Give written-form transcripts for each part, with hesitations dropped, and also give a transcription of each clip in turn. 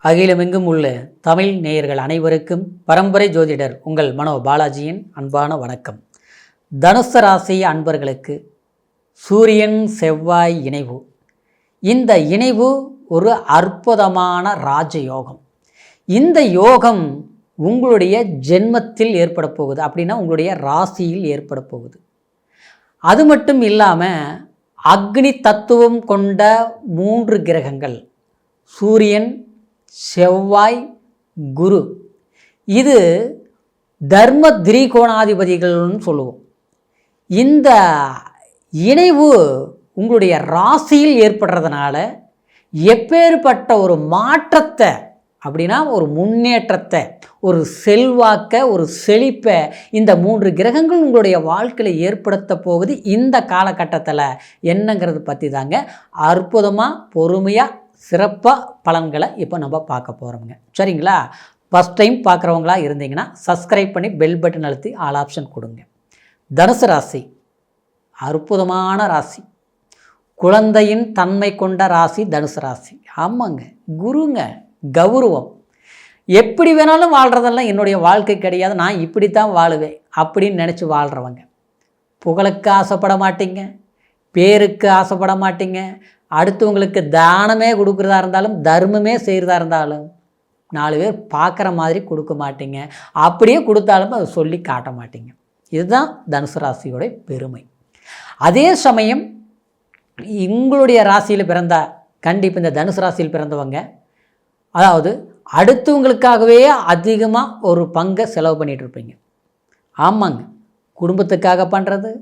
அகிலமெங்கும் உள்ள தமிழ் நேயர்கள் அனைவருக்கும் பரம்பரை ஜோதிடர் உங்கள் மனோ பாலாஜியின் அன்பான வணக்கம். தனுசு ராசி அன்பர்களுக்கு சூரியன் செவ்வாய் இணைவு. இந்த இணைவு ஒரு அற்புதமான ராஜயோகம். இந்த யோகம் உங்களுடைய ஜென்மத்தில் ஏற்பட போகுது, அப்படின்னா உங்களுடைய ராசியில் ஏற்பட போகுது. அது மட்டும் இல்லாமல் அக்னி தத்துவம் கொண்ட 3 கிரகங்கள் சூரியன், செவ்வாய், குரு, இது தர்ம திரிகோணாதிபதிகள்னு சொல்லுவோம். இந்த இணைவு உங்களுடைய ராசியில் ஏற்படுறதுனால எப்பேற்பட்ட ஒரு மாற்றத்தை, அப்படின்னா ஒரு முன்னேற்றத்தை, ஒரு செல்வாக்க, ஒரு செழிப்பை இந்த 3 கிரகங்கள் உங்களுடைய வாழ்க்கையில் ஏற்படுத்த போகுது. இந்த காலகட்டத்தில் என்னங்கிறது பற்றி தாங்க அற்புதமாக பொறுமையாக சிறப்பாக பலன்களை இப்போ நம்ம பார்க்க போகிறோம்ங்க. சரிங்களா? ஃபஸ்ட் டைம் பார்க்குறவங்களா இருந்தீங்கன்னா சப்ஸ்கிரைப் பண்ணி பெல் பட்டன் அழுத்தி ஆல் ஆப்ஷன் கொடுங்க. தனுசு ராசி அற்புதமான ராசி, குழந்தையின் தன்மை கொண்ட ராசி தனுசு ராசி. ஆமாங்க, குருங்க, கௌரவம். எப்படி வேணாலும் வாழ்கிறதெல்லாம் என்னுடைய வாழ்க்கை கிடையாது, நான் இப்படி தான் வாழுவேன் அப்படின்னு நினச்சி வாழ்கிறவங்க. புகழுக்கு ஆசைப்பட மாட்டீங்க, பேருக்கு ஆசைப்பட மாட்டீங்க, அடுத்தவங்களுக்கு தானமே கொடுக்குறதா இருந்தாலும் தர்மமே செய்கிறதா இருந்தாலும் 4 பேர் பார்க்குற மாதிரி கொடுக்க மாட்டீங்க. அப்படியே கொடுத்தாலும் அதை சொல்லி காட்ட மாட்டீங்க. இதுதான் தனுசு ராசியோடைய பெருமை. அதே சமயம் உங்களுடைய ராசியில் பிறந்தா, கண்டிப்பாக இந்த தனுசு ராசியில் பிறந்தவங்க, அதாவது அடுத்தவங்களுக்காகவே அதிகமாக ஒரு பங்கை செலவு பண்ணிகிட்டு இருப்பீங்க. ஆமாங்க, குடும்பத்துக்காக பண்ணுறது,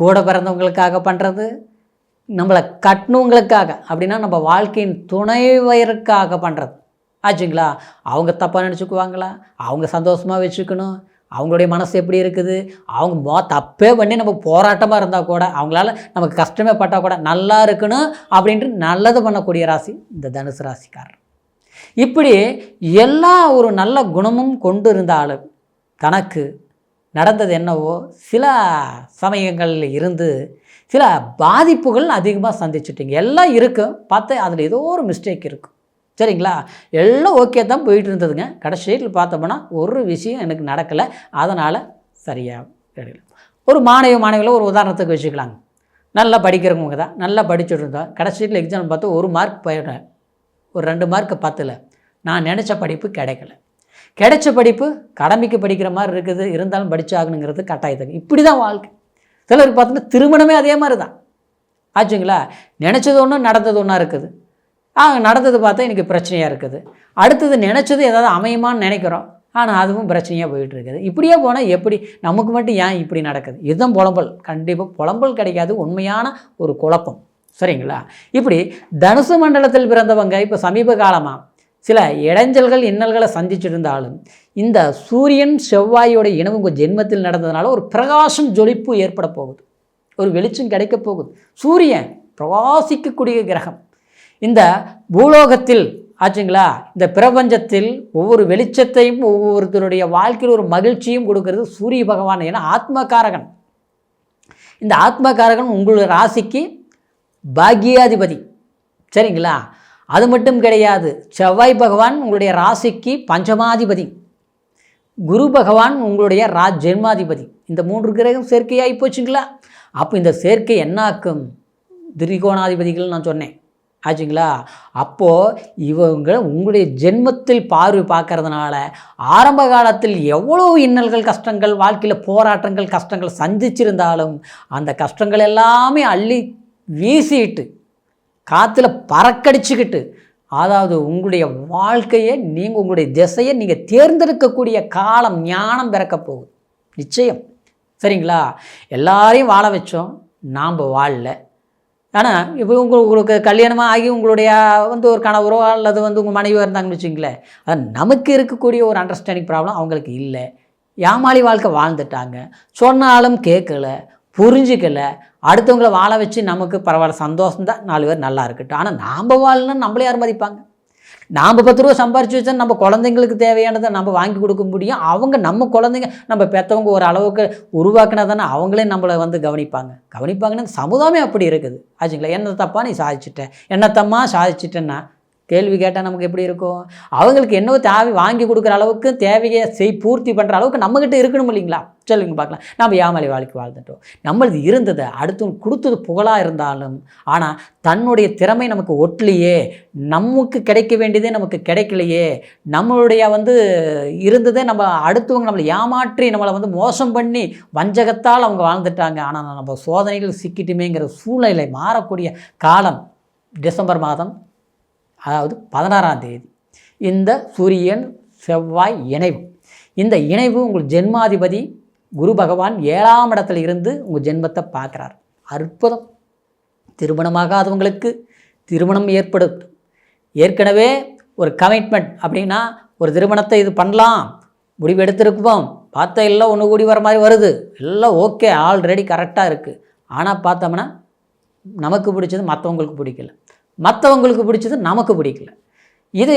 கூட பிறந்தவங்களுக்காக பண்ணுறது, நம்மளை கட்டினவங்களுக்காக, அப்படின்னா நம்ம வாழ்க்கையின் துணைவருக்காக பண்ணுறது ஆச்சுங்களா. அவங்க தப்பாக நினச்சிக்குவாங்களா, அவங்க சந்தோஷமாக வச்சுக்கணும், அவங்களுடைய மனசு எப்படி இருக்குது, அவங்க தப்பே பண்ணி நம்ம போராட்டமாக இருந்தால் கூட, அவங்களால நமக்கு கஷ்டமே பட்டால் கூட நல்லா இருக்கணும் அப்படின்ட்டு நல்லது பண்ணக்கூடிய ராசி இந்த தனுசு ராசிக்காரர். இப்படி எல்லா ஒரு நல்ல குணமும் கொண்டு இருந்தாலும் தனக்கு நடந்தது என்னவோ சில சமயங்களில் இருந்து சில பாதிப்புகள் அதிகமாக சந்திச்சுட்டிங்க. எல்லாம் இருக்கும், பார்த்தா அதில் ஏதோ ஒரு மிஸ்டேக் இருக்கும். சரிங்களா? எல்லாம் ஓகே தான் போயிட்டு இருந்ததுங்க. கடைசியில் பார்த்தோம்னா ஒரு விஷயம் எனக்கு நடக்கலை, அதனால் சரியாக தெரியல. ஒரு மாணவிகளை ஒரு உதாரணத்துக்கு வச்சுக்கலாங்க. நல்லா படிக்கிறவங்க தான், நல்லா படிச்சுட்டு இருந்தோம். கடைசியில் எக்ஸாம் பார்த்து 1 மார்க் போயிட்டேன், ஒரு 2 மார்க் 10ல் நான் நினச்ச படிப்பு கிடைக்கல. கிடைச்ச படிப்பு கடமைக்கு படிக்கிற மாதிரி இருக்குது, இருந்தாலும் படித்தாகணுங்கிறது கட்டாயத்துக்கு. இப்படி தான் வாழ்க்கை. சிலருக்கு பார்த்தோன்னா திருமணமே அதே மாதிரி தான் ஆச்சுங்களா. நினச்சது ஒன்று, நடந்தது ஒன்றா இருக்குது. நடந்தது பார்த்தா எனக்கு பிரச்சனையாக இருக்குது. அடுத்தது நினச்சது ஏதாவது அமையுமான்னு நினைக்கிறோம், ஆனால் அதுவும் பிரச்சனையாக போயிட்டு இருக்குது. இப்படியே போனால் எப்படி, நமக்கு மட்டும் ஏன் இப்படி நடக்குது? இதுதான் புலம்பல். கண்டிப்பாக புலம்பல் கிடைக்காது, உண்மையான ஒரு குழப்பம். சரிங்களா? இப்படி தனுசு மண்டலத்தில் பிறந்தவங்க இப்போ சமீப காலமாக சில இடைஞ்சல்கள் இன்னல்களை சந்திச்சிருந்தாலும் இந்த சூரியன் செவ்வாயோட இனவு உங்கள் ஜென்மத்தில் நடந்ததுனால ஒரு பிரகாசம் ஜொலிப்பு ஏற்பட போகுது, ஒரு வெளிச்சம் கிடைக்க போகுது. சூரியன் பிரகாசிக்கக்கூடிய கிரகம். இந்த பூலோகத்தில் ஆச்சுங்களா, இந்த பிரபஞ்சத்தில் ஒவ்வொரு வெளிச்சத்தையும் ஒவ்வொருத்தருடைய வாழ்க்கையில் ஒரு மகிழ்ச்சியும் கொடுக்கறது சூரிய பகவான். ஏன்னா ஆத்மகாரகன். இந்த ஆத்மகாரகன் உங்களுடைய ராசிக்கு பாக்யாதிபதி. சரிங்களா? அது மட்டும் கிடையாது, செவ்வாய் பகவான் உங்களுடைய ராசிக்கு பஞ்சமாதிபதி, குரு பகவான் உங்களுடைய ஜென்மாதிபதி. இந்த 3 கிரகம் சேர்க்கையாகி போச்சுங்களா. அப்போ இந்த சேர்க்கை என்னாக்கும்? திரிகோணாதிபதிகள் நான் சொன்னேன் ஆச்சுங்களா. அப்போது இவங்க உங்களுடைய ஜென்மத்தில் பார்வை பார்க்கறதுனால ஆரம்ப காலத்தில் எவ்வளோ இன்னல்கள், கஷ்டங்கள், வாழ்க்கையில் போராட்டங்கள், கஷ்டங்கள் சந்திச்சிருந்தாலும் அந்த கஷ்டங்கள் எல்லாமே அள்ளி வீசிட்டு காற்றுல பறக்கடிச்சுக்கிட்டு, அதாவது உங்களுடைய வாழ்க்கையை நீங்கள், உங்களுடைய திசையை நீங்கள் தேர்ந்தெடுக்கக்கூடிய காலம், ஞானம் பிறக்க போகுது நிச்சயம். சரிங்களா? எல்லாரையும் வாழ வச்சோம், நாம் வாழல. ஆனால் இப்போ உங்களுக்கு கல்யாணமாக ஆகி உங்களுடைய ஒரு கணவரோ அல்லது உங்கள் மனைவியோ இருந்தாங்கன்னு வச்சுங்களேன், அது நமக்கு இருக்கக்கூடிய ஒரு அண்டர்ஸ்டாண்டிங் ப்ராப்ளம் அவங்களுக்கு இல்லை. ஏமாளி வாழ்க்கை வாழ்ந்துட்டாங்க, சொன்னாலும் கேட்கல, புரிஞ்சிக்கலை. அடுத்தவங்களை வாழ வச்சு நமக்கு பரவாயில்ல, சந்தோஷம்தான், 4 பேர் நல்லா இருக்கட்டும். ஆனால் நாம் வாழணும்னு நம்மளே யார் மதிப்பாங்க? நாம் 10 ரூபா சம்பாரித்து வச்சா நம்ம குழந்தைங்களுக்கு தேவையானதை நம்ம வாங்கி கொடுக்க முடியும். அவங்க நம்ம குழந்தைங்க, நம்ம பெற்றவங்க ஒரு அளவுக்கு உருவாக்கினா தானே அவங்களே நம்மளை கவனிப்பாங்கன்னு சமுதாயமே அப்படி இருக்குது ஆச்சுங்களா. என்ன தப்பா நீ சாதிச்சிட்ட, என்ன தம்மா சாதிச்சிட்டேன்னா கேள்வி கேட்டால் நமக்கு எப்படி இருக்கும்? அவங்களுக்கு என்னவோ தேவை வாங்கி கொடுக்குற அளவுக்கு தேவையை பூர்த்தி பண்ணுற அளவுக்கு நம்மக்கிட்ட இருக்கணும் இல்லைங்களா? சொல்லுங்க பார்க்கலாம். நம்ம ஏமாளி வாழ்க்கை வாழ்ந்துட்டோம். நம்மளது இருந்தது அடுத்தவங்க கொடுத்தது புகழாக இருந்தாலும், ஆனால் தன்னுடைய திறமை நமக்கு ஒட்டலையே, நமக்கு கிடைக்க வேண்டியதே நமக்கு கிடைக்கலையே, நம்மளுடைய இருந்ததே நம்ம அடுத்தவங்க நம்மளை ஏமாற்றி நம்மளை மோசம் பண்ணி வஞ்சகத்தால் அவங்க வாழ்ந்துட்டாங்க. ஆனால் நம்ம சோதனைகள் சிக்கிட்டுமேங்கிற சூழ்நிலை மாறக்கூடிய காலம் டிசம்பர் மாதம், அதாவது 16ஆம் தேதி. இந்த சூரியன் செவ்வாய் இணைவு, இந்த இணைவு உங்கள் ஜென்மாதிபதி குரு பகவான் 7ஆம் இடத்துல இருந்து உங்கள் ஜென்மத்தை பார்க்குறார். அற்புதம். திருமணமாகாதவங்களுக்கு திருமணம் ஏற்படுத்தும். ஏற்கனவே ஒரு கமிட்மெண்ட் அப்படின்னா ஒரு திருமணத்தை இது பண்ணலாம் முடிவு எடுத்துருக்குவோம், பார்த்தா எல்லாம் ஒன்று கூடி வர மாதிரி வருது, எல்லாம் ஓகே ஆல்ரெடி கரெக்டாக இருக்குது. ஆனால் பார்த்தோம்னா நமக்கு பிடிச்சது மற்றவங்களுக்கு பிடிக்கல, மற்றவங்களுக்கு பிடிச்சது நமக்கு பிடிக்கல. இது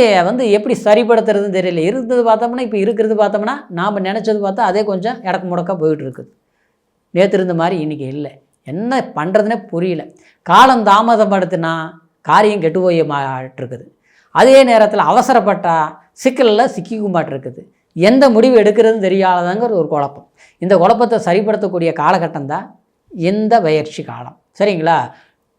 எப்படி சரிப்படுத்துறதுன்னு தெரியல. இருந்தது பார்த்தோம்னா இப்போ இருக்கிறது பார்த்தோம்னா நாம் நினச்சது பார்த்தா அதே கொஞ்சம் இடக்கு முடக்கா போயிட்டு இருக்குது. நேற்று இருந்த மாதிரி இன்றைக்கி இல்லை. என்ன பண்ணுறதுனே புரியல. காலம் தாமதப்படுத்தினா காரியம் கெட்டு போய் மாட்டிருக்குது. அதே நேரத்தில் அவசரப்பட்டால் சிக்கலில் சிக்கிக்க மாட்டிருக்குது. எந்த முடிவு எடுக்கிறதுன்னு தெரியாதங்கிற ஒரு குழப்பம். இந்த குழப்பத்தை சரிப்படுத்தக்கூடிய காலகட்டம் தான் இந்த பயிற்சி காலம். சரிங்களா?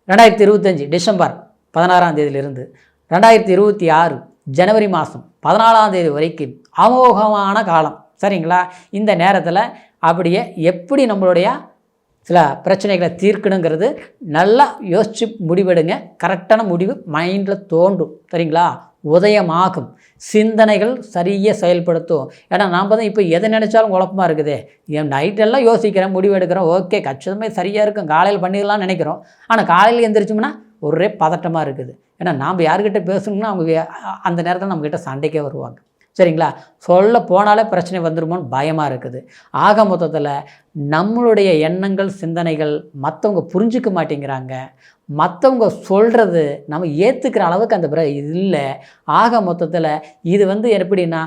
2025 டிசம்பர் 16ஆம் தேதியிலிருந்து 2026 ஜனவரி மாதம் 14ஆம் தேதி வரைக்கும் அமோகமான காலம். சரிங்களா? இந்த நேரத்தில் அப்படியே எப்படி நம்மளுடைய சில பிரச்சனைகளை தீர்க்கணுங்கிறது நல்லா யோசித்து முடிவெடுங்க. கரெக்டான முடிவு மைண்டில் தோண்டும். சரிங்களா? உதயமாகும். சிந்தனைகள் சரியாக செயல்படுத்தும். ஏன்னா நாம் தான் இப்போ எதை நினச்சாலும் குழப்பமாக இருக்குது. என் நைட்டெல்லாம் யோசிக்கிறேன், முடிவு எடுக்கிறோம், ஓகே கச்சிதமே சரியாக இருக்கும், காலையில் பண்ணிடலாம்னு நினைக்கிறோம். ஆனால் காலையில் எழுந்திரிச்சோம்னா ஒரே பதட்டமாக இருக்குது. ஏன்னா நாம் யார்கிட்ட பேசணும்னா அவங்க அந்த நேரத்தில் நம்மக்கிட்ட சண்டைக்கே வருவாங்க. சரிங்களா? சொல்ல போனாலே பிரச்சனை வந்துடுமோன்னு பயமாக இருக்குது. ஆக மொத்தத்தில் நம்மளுடைய எண்ணங்கள் சிந்தனைகள் மற்றவங்க புரிஞ்சிக்க மாட்டேங்கிறாங்க. மற்றவங்க சொல்கிறது நம்ம ஏற்றுக்கிற அளவுக்கு அந்த இது இல்லை. ஆக மொத்தத்தில் இது எப்படின்னா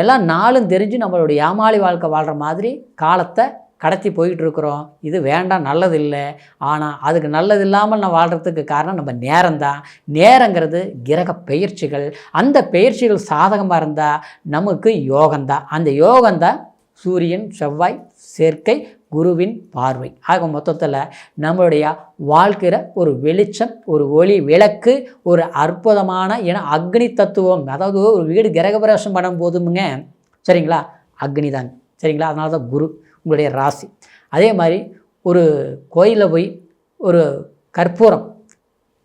எல்லாம் நாளும் தெரிஞ்சு நம்மளுடைய ஏமாளி வாழ்க்கை வாழ்கிற மாதிரி காலத்தை கடத்தி போயிட்டுருக்குறோம். இது வேண்டாம், நல்லது இல்லை. ஆனால் அதுக்கு நல்லது இல்லாமல் நான் வாழ்கிறதுக்கு காரணம் நம்ம நேரம்தான். நேரங்கிறது கிரக பயிற்சிகள். அந்த பயிற்சிகள் சாதகமாக இருந்தால் நமக்கு யோகம்தான். அந்த யோகம்தான் சூரியன் செவ்வாய் சேர்க்கை, குருவின் பார்வை. ஆக மொத்தத்தில் நம்மளுடைய வாழ்க்கையில் ஒரு வெளிச்சம், ஒரு ஒளி விளக்கு, ஒரு அற்புதமான ஏன்னா அக்னி தத்துவம். அதாவது ஒரு வீடு கிரகபிரவேசம் பண்ணும் போதுமுங்க, சரிங்களா, அக்னி தாங்க. சரிங்களா? அதனால தான் குரு உங்களுடைய ராசி. அதே மாதிரி ஒரு கோயிலில் போய் ஒரு கற்பூரம்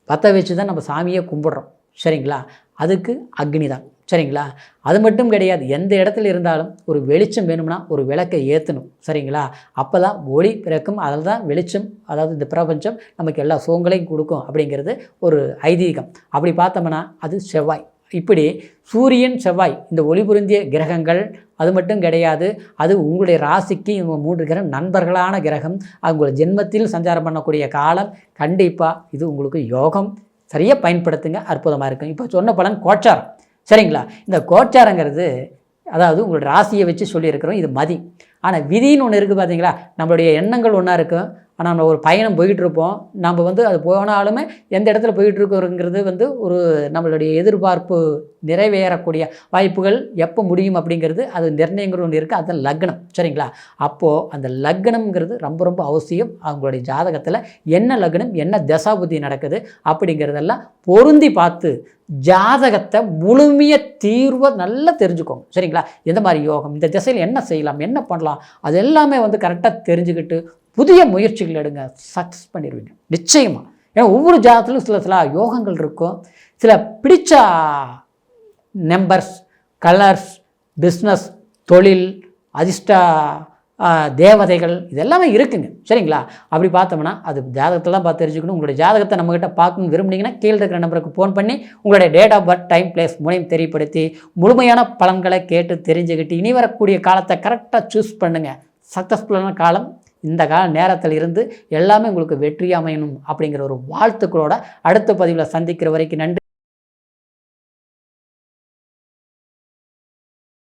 பற்ற வச்சு தான் நம்ம சாமியை கும்பிட்றோம். சரிங்களா? அதுக்கு அக்னி தான். சரிங்களா? அது மட்டும் கிடையாது, எந்த இடத்துல இருந்தாலும் ஒரு வெளிச்சம் வேணும்னா ஒரு விளக்கை ஏற்றணும். சரிங்களா? அப்போ தான் ஒளி பிறக்கும். அதில் தான் வெளிச்சம், அதாவது இந்த பிரபஞ்சம் நமக்கு எல்லா சுகங்களையும் கொடுக்கும் அப்படிங்கிறது ஒரு ஐதீகம். அப்படி பார்த்தோம்னா அது செவ்வாய். இப்படி சூரியன் செவ்வாய் இந்த ஒளி பொருந்திய கிரகங்கள். அது மட்டும் கிடையாது, அது உங்களுடைய ராசிக்கு இவங்க 3 கிரகம் நண்பர்களான கிரகம். அவங்களோட ஜென்மத்தில் சஞ்சாரம் பண்ணக்கூடிய காலம். கண்டிப்பாக இது உங்களுக்கு யோகம். சரியாக பயன்படுத்துங்க, அற்புதமாக இருக்கும். இப்போ சொன்ன பலன் கோச்சாரம். சரிங்களா? இந்த கோச்சாரங்கிறது அதாவது உங்களோட ராசியை வச்சு சொல்லியிருக்கிறோம். இது மதி. ஆனால் விதின்னு ஒன்று இருக்குது பார்த்தீங்களா? நம்மளுடைய எண்ணங்கள் ஒன்றா இருக்கும். ஆனால் நம்ம ஒரு பயணம் போயிட்டுருப்போம். நம்ம அது போனாலுமே எந்த இடத்துல போயிட்டுருக்கோங்கிறது ஒரு நம்மளுடைய எதிர்பார்ப்பு நிறைவேறக்கூடிய வாய்ப்புகள் எப்போ முடியும் அப்படிங்கிறது அது நிர்ணயங்கள் ஒன்று இருக்குது. அது லக்னம். சரிங்களா? அப்போது அந்த லக்னம்ங்கிறது ரொம்ப ரொம்ப அவசியம். அவங்களுடைய ஜாதகத்தில் என்ன லக்னம், என்ன தசாபுத்தி நடக்குது அப்படிங்கிறதெல்லாம் பொருந்தி பார்த்து ஜாதகத்தை முழுமைய தீர்வை நல்லா தெரிஞ்சுக்கோங்க. சரிங்களா? எந்த மாதிரி யோகம், இந்த திசையில் என்ன செய்யலாம், என்ன பண்ணலாம், அது எல்லாமே கரெக்டாக தெரிஞ்சுக்கிட்டு புதிய முயற்சிகள் எடுங்க, சக்ஸஸ் பண்ணிடுவீங்க நிச்சயமாக. ஏன்னா ஒவ்வொரு ஜாதகத்திலும் சில யோகங்கள் இருக்கும். சில பிடிச்ச நம்பர்ஸ், கலர்ஸ், பிஸ்னஸ், தொழில், அதிர்ஷ்ட தேவதைகள் இதெல்லாமே இருக்குங்க. சரிங்களா? அப்படி பார்த்தோம்னா அது ஜாதகத்தில் தான் பார்த்து தெரிஞ்சுக்கணும். உங்களுடைய ஜாதகத்தை நம்மகிட்ட பார்க்கணும் விரும்புனீங்கன்னா கீழே இருக்கிற நம்பருக்கு ஃபோன் பண்ணி உங்களுடைய date of birth, time, place மூணையும் தெரியப்படுத்தி முழுமையான பலன்களை கேட்டு தெரிஞ்சுக்கிட்டு இனி வரக்கூடிய காலத்தை கரெக்டாக சூஸ் பண்ணுங்கள். சக்ஸஸ்ஃபுல்லான காலம் இந்த நேரத்தில் இருந்து எல்லாமே உங்களுக்கு வெற்றி அமையணும் அப்படிங்கிற ஒரு வாழ்த்துக்களோட அடுத்த பதிவில் சந்திக்கிற வரைக்கும் நன்றி.